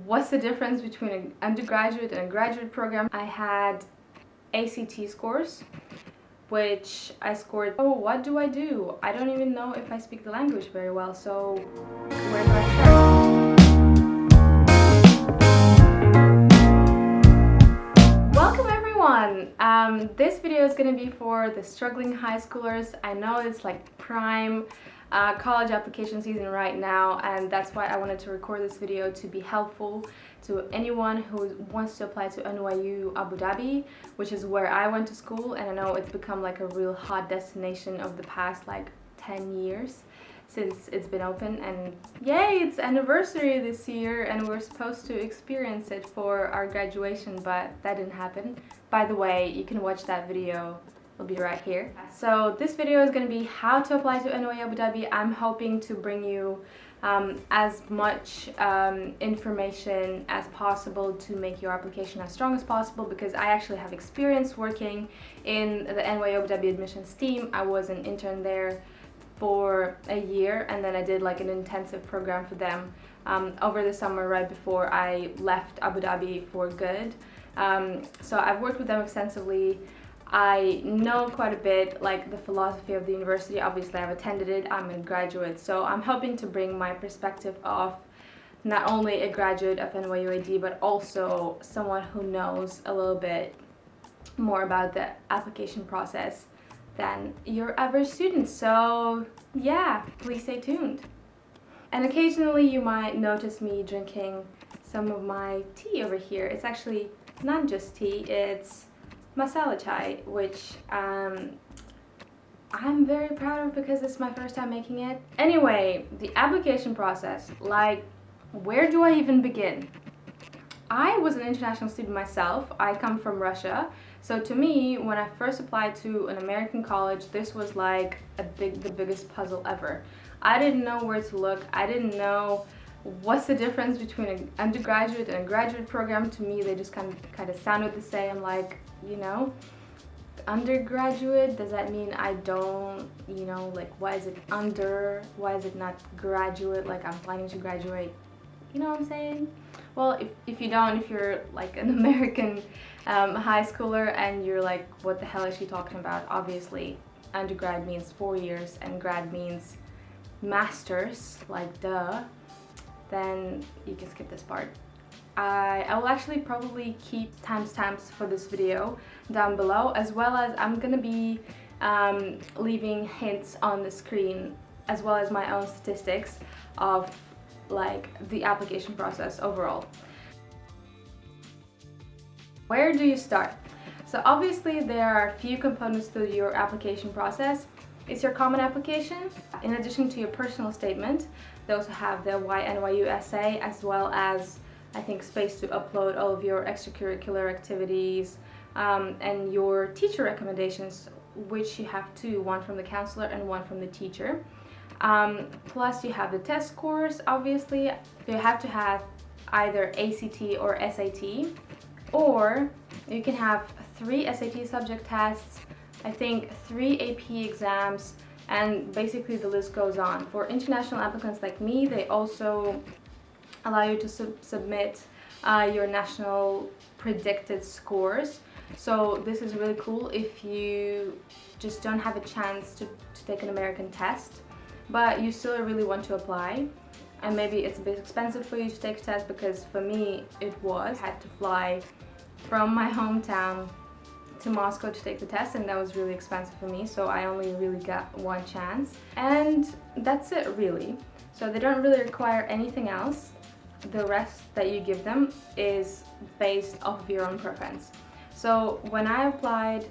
what's the difference between an undergraduate and a graduate program. I had ACT scores, which I scored. Oh, what do? I don't even know if I speak the language very well, so where do I start? Welcome everyone! This video is going to be for the struggling high schoolers. I know it's like prime college application season right now, and that's why I wanted to record this video to be helpful to anyone who wants to apply to NYU Abu Dhabi, which is where I went to school, and I know it's become like a real hot destination of the past like 10 years since it's been open, and yay, it's anniversary this year and we're supposed to experience it for our graduation, but that didn't happen. By the way, you can watch that video. It'll be right here. So this video is going to be how to apply to NYU Abu Dhabi. I'm hoping to bring you as much information as possible to make your application as strong as possible, because I actually have experience working in the NYU Abu Dhabi admissions team. I was an intern there for a year, and then I did like an intensive program for them over the summer right before I left Abu Dhabi for good. So I've worked with them extensively. I know quite a bit, like the philosophy of the university. Obviously I've attended it, I'm a graduate, so I'm hoping to bring my perspective of not only a graduate of NYU AD, but also someone who knows a little bit more about the application process than your average student. So yeah, please stay tuned. And occasionally you might notice me drinking some of my tea over here. It's actually not just tea, it's masala chai, which I'm very proud of because it's my first time making it. Anyway, the application process, like, where do I even begin? I was an international student myself. I come from Russia, so to me, when I first applied to an American college, this was like the biggest puzzle ever. I didn't know where to look. I didn't know what's the difference between an undergraduate and a graduate program. To me, they just kind of sounded the same. Like, you know, undergraduate, does that mean I don't, you know, like, why is it under? Why is it not graduate? Like, I'm planning to graduate. You know what I'm saying? Well, if you don't, if you're like an American high schooler and you're like, what the hell is she talking about? Obviously, undergrad means 4 years and grad means masters, like duh. Then you can skip this part. I will actually probably keep timestamps for this video down below, as well as I'm gonna be leaving hints on the screen, as well as my own statistics of like the application process overall. Where do you start? So obviously there are a few components to your application process. It's your common application. In addition to your personal statement, they also have the Why NYU essay, as well as, I think, space to upload all of your extracurricular activities and your teacher recommendations, which you have two, one from the counselor and one from the teacher. Plus you have the test scores. Obviously you have to have either ACT or SAT, or you can have 3 SAT subject tests, I think 3 AP exams, and basically the list goes on. For international applicants like me, they also allow you to submit your national predicted scores. So this is really cool if you just don't have a chance to take an American test, but you still really want to apply, and maybe it's a bit expensive for you to take a test, because for me it was. I had to fly from my hometown to Moscow to take the test, and that was really expensive for me, so I only really got one chance, and that's it really. So they don't really require anything else. The rest that you give them is based off of your own preference. So when I applied,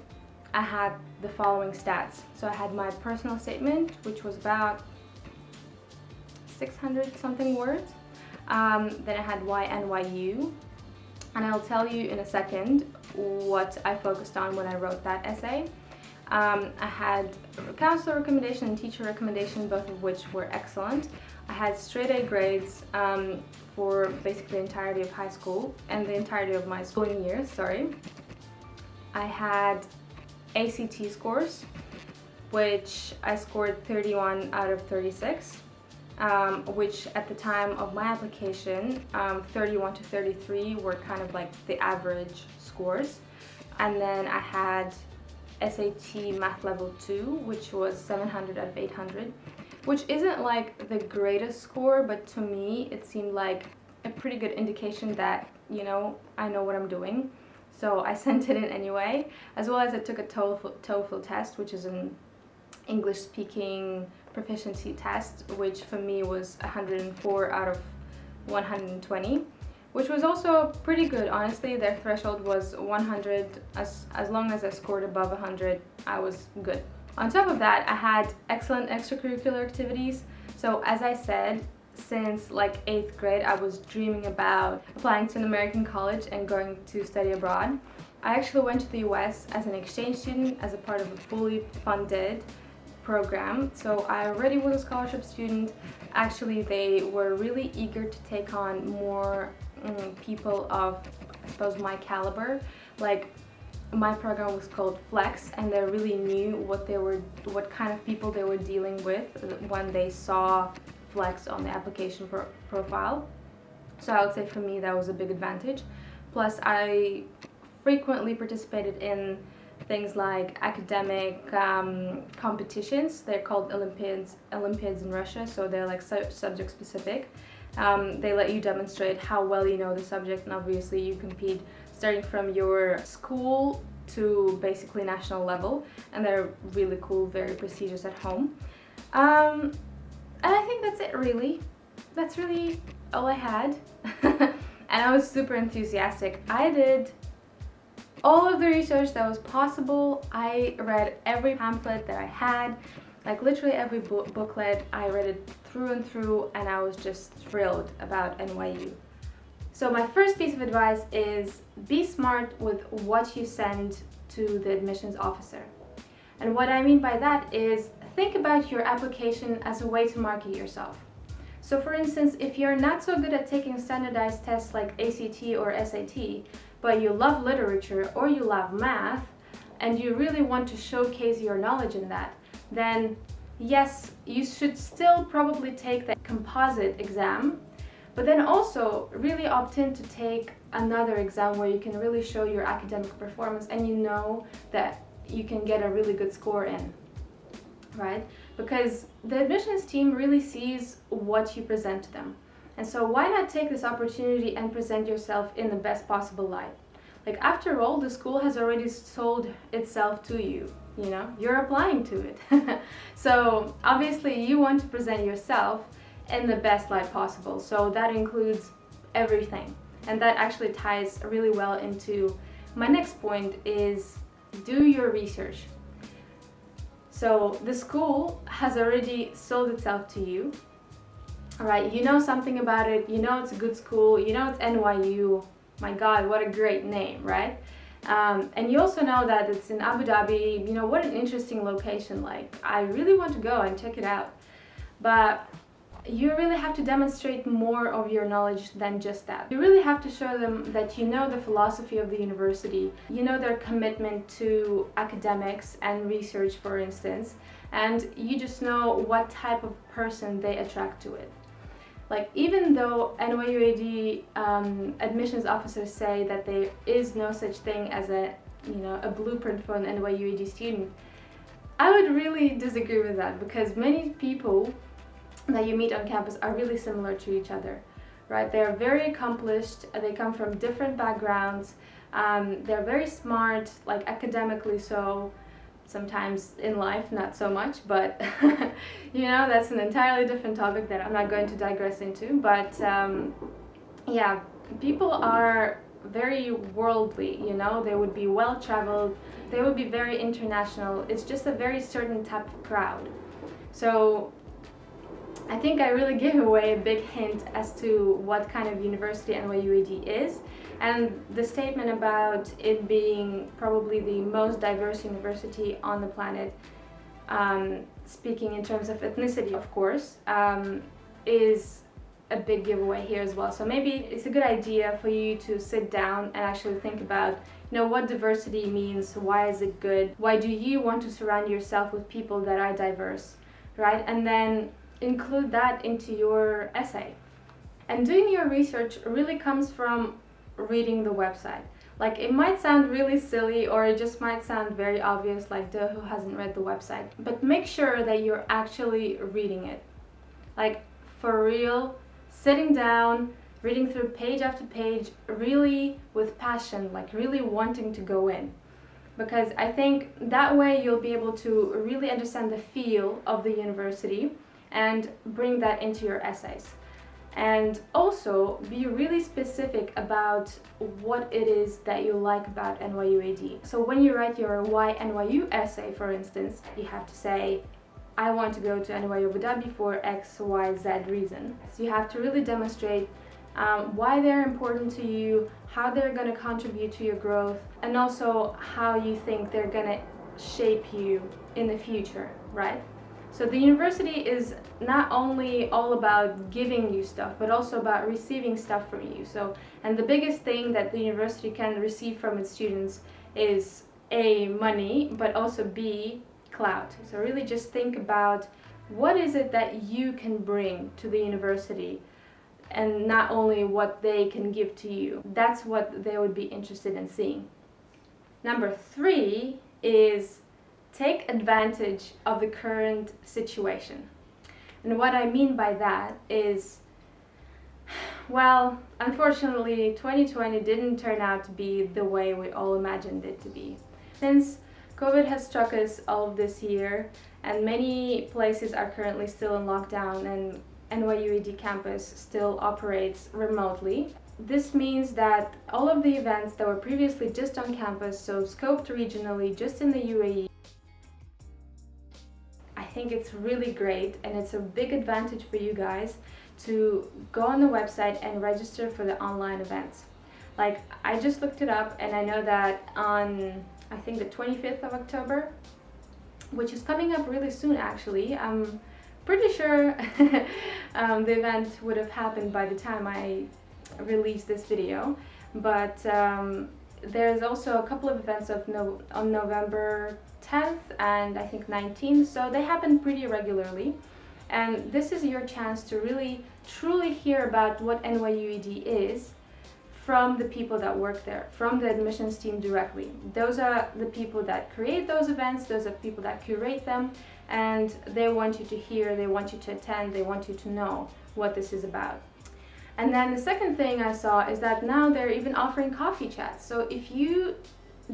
I had the following stats. So I had my personal statement, which was about 600 something words. Then I had Why NYU, and I'll tell you in a second what I focused on when I wrote that essay. I had counselor recommendation and teacher recommendation, both of which were excellent. I had straight A grades for basically the entirety of high school and the entirety of my schooling years, sorry. I had ACT scores, which I scored 31 out of 36. which at the time of my application, 31 to 33 were kind of like the average scores. And then I had SAT Math Level 2, which was 700 out of 800, which isn't like the greatest score, but to me it seemed like a pretty good indication that, you know, I know what I'm doing. So I sent it in anyway, as well as I took a TOEFL test, which is an English speaking proficiency test, which for me was 104 out of 120, which was also pretty good. Honestly, their threshold was 100. As long as I scored above 100, I was good. On top of that, I had excellent extracurricular activities. So as I said, since like 8th grade, I was dreaming about applying to an American college and going to study abroad. I actually went to the US as an exchange student as a part of a fully funded program. So I already was a scholarship student. Actually, they were really eager to take on more people of, I suppose, my caliber. Like, my program was called Flex, and they really knew what kind of people they were dealing with when they saw Flex on the application profile. So I would say for me that was a big advantage. Plus, I frequently participated in things like academic competitions. They're called Olympiads in Russia, so they're like subject specific. They let you demonstrate how well you know the subject, and obviously you compete starting from your school to basically national level, and they're really cool, very prestigious at home. And I think that's it really. That's really all I had. And I was super enthusiastic. I did all of the research that was possible. I read every pamphlet that I had, like literally every booklet. I read it through and through, and I was just thrilled about NYU. So my first piece of advice is be smart with what you send to the admissions officer. And what I mean by that is think about your application as a way to market yourself. So for instance, if you're not so good at taking standardized tests like ACT or SAT, but you love literature or you love math, and you really want to showcase your knowledge in that, then yes, you should still probably take the composite exam, but then also really opt in to take another exam where you can really show your academic performance and you know that you can get a really good score in, right? Because the admissions team really sees what you present to them. And so why not take this opportunity and present yourself in the best possible light? Like, after all, the school has already sold itself to you, you know, you're applying to it. So obviously you want to present yourself in the best light possible. So that includes everything. And that actually ties really well into my next point is do your research. So the school has already sold itself to you. All right, you know something about it, you know it's a good school, you know it's NYU. My God, what a great name, right? And you also know that it's in Abu Dhabi. You know, what an interesting location. Like, I really want to go and check it out. But you really have to demonstrate more of your knowledge than just that. You really have to show them that you know the philosophy of the university, you know their commitment to academics and research, for instance, and you just know what type of person they attract to it. Like, even though NYU admissions officers say that there is no such thing as a blueprint for an NYU student, I would really disagree with that, because many people that you meet on campus are really similar to each other, right? They're very accomplished, they come from different backgrounds, they're very smart, like academically so, sometimes in life not so much, but you know, that's an entirely different topic that I'm not going to digress into. But yeah, people are very worldly, you know, they would be well traveled, they would be very international. It's just a very certain type of crowd. So I think I really give away a big hint as to what kind of university NYU is, and the statement about it being probably the most diverse university on the planet, speaking in terms of ethnicity, of course, is a big giveaway here as well. So maybe it's a good idea for you to sit down and actually think about, you know, what diversity means, why is it good, why do you want to surround yourself with people that are diverse, right? And then include that into your essay. And doing your research really comes from reading the website. Like, it might sound really silly, or it just might sound very obvious, like, duh, who hasn't read the website? But make sure that you're actually reading it. Like, for real, sitting down, reading through page after page, really with passion, like really wanting to go in. Because I think that way you'll be able to really understand the feel of the university and bring that into your essays. And also be really specific about what it is that you like about NYU-AD. So when you write your Why NYU essay, for instance, you have to say, I want to go to NYU Abu Dhabi for X, Y, Z reason. So you have to really demonstrate why they're important to you, how they're going to contribute to your growth, and also how you think they're going to shape you in the future, right? So the university is not only all about giving you stuff, but also about receiving stuff from you. And the biggest thing that the university can receive from its students is A, money, but also B, clout. So really just think about what is it that you can bring to the university, and not only what they can give to you. That's what they would be interested in seeing. Number 3 is take advantage of the current situation. And what I mean by that is, well, unfortunately 2020 didn't turn out to be the way we all imagined it to be. Since COVID has struck us all of this year, and many places are currently still in lockdown, and NYU-AD campus still operates remotely. This means that all of the events that were previously just on campus, so scoped regionally just in the UAE, I think it's really great, and it's a big advantage for you guys to go on the website and register for the online events. Like, I just looked it up, and I know that on, I think, the 25th of October, which is coming up really soon actually, I'm pretty sure the event would have happened by the time I release this video, but there's also a couple of events on November 10th and I think 19th, so they happen pretty regularly, and this is your chance to really truly hear about what NYU-AD is from the people that work there, from the admissions team directly. Those are the people that create those events, those are people that curate them, and they want you to hear, they want you to attend, they want you to know what this is about. And then the second thing I saw is that now they're even offering coffee chats. So if you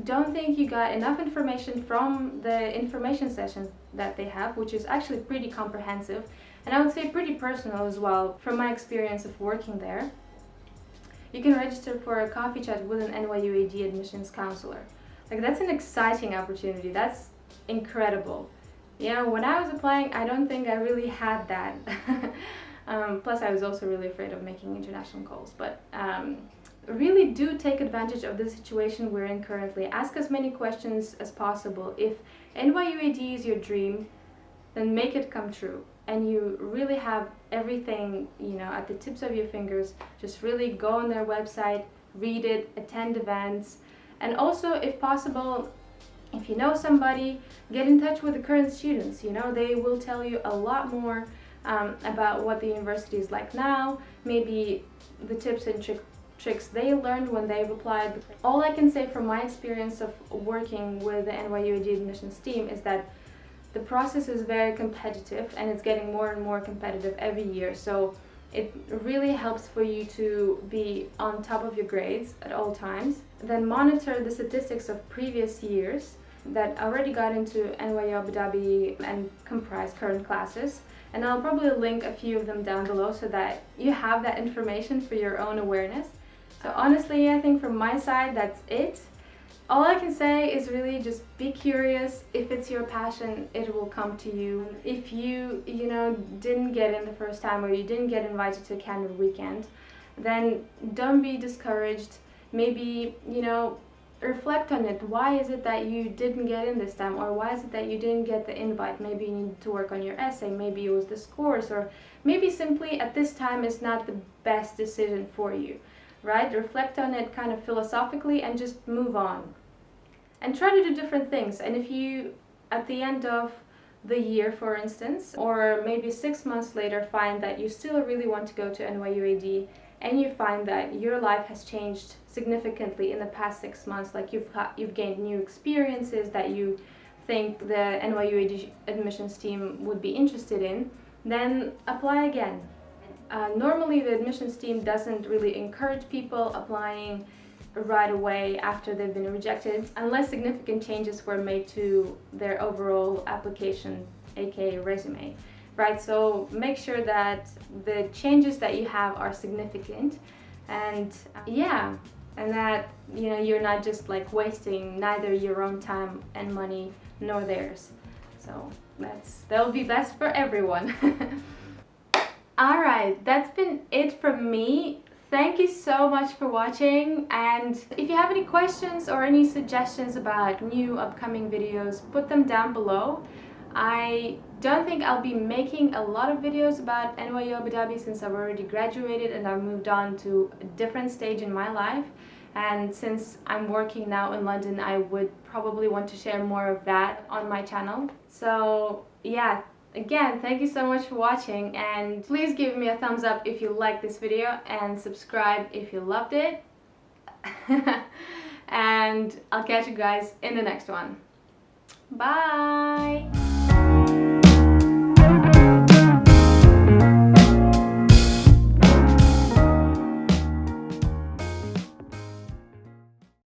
don't think you got enough information from the information sessions that they have, which is actually pretty comprehensive, and I would say pretty personal as well from my experience of working there, you can register for a coffee chat with an NYU-AD admissions counselor. Like, that's an exciting opportunity. That's incredible. You know, when I was applying, I don't think I really had that. Plus, I was also really afraid of making international calls. But really do take advantage of the situation we're in currently. Ask as many questions as possible. If NYU-AD is your dream, then make it come true. And you really have everything, you know, at the tips of your fingers. Just really go on their website, read it, attend events, and also, if possible, if you know somebody, get in touch with the current students. You know, they will tell you a lot more about what the university is like now, maybe the tips and tricks they learned when they've applied. All I can say from my experience of working with the NYU-AD admissions team is that the process is very competitive, and it's getting more and more competitive every year. So it really helps for you to be on top of your grades at all times. Then monitor the statistics of previous years that already got into NYU Abu Dhabi and comprise current classes. And I'll probably link a few of them down below so that you have that information for your own awareness. So honestly, I think from my side, that's it. All I can say is really just be curious. If it's your passion, it will come to you. If you didn't get in the first time, or you didn't get invited to a candid weekend, then don't be discouraged. Maybe, reflect on it. Why is it that you didn't get in this time? Or why is it that you didn't get the invite? Maybe you need to work on your essay. Maybe it was the scores, or maybe simply at this time is not the best decision for you, right? Reflect on it kind of philosophically and just move on. And try to do different things. And if you, at the end of the year, for instance, or maybe 6 months later find that you still really want to go to NYU AD, and you find that your life has changed significantly in the past 6 months, like you've gained new experiences that you think the NYU AD admissions team would be interested in, then apply again. Normally the admissions team doesn't really encourage people applying right away after they've been rejected unless significant changes were made to their overall application, aka resume, right? So make sure that the changes that you have are significant, and yeah, and that you're not just like wasting neither your own time and money nor theirs. So that'll be best for everyone. Alright, that's been it from me. Thank you so much for watching, and if you have any questions or any suggestions about new upcoming videos, put them down below. I don't think I'll be making a lot of videos about NYU Abu Dhabi since I've already graduated and I've moved on to a different stage in my life, and since I'm working now in London, I would probably want to share more of that on my channel. So yeah, again, thank you so much for watching, and please give me a thumbs up if you liked this video and subscribe if you loved it. And I'll catch you guys in the next one. Bye!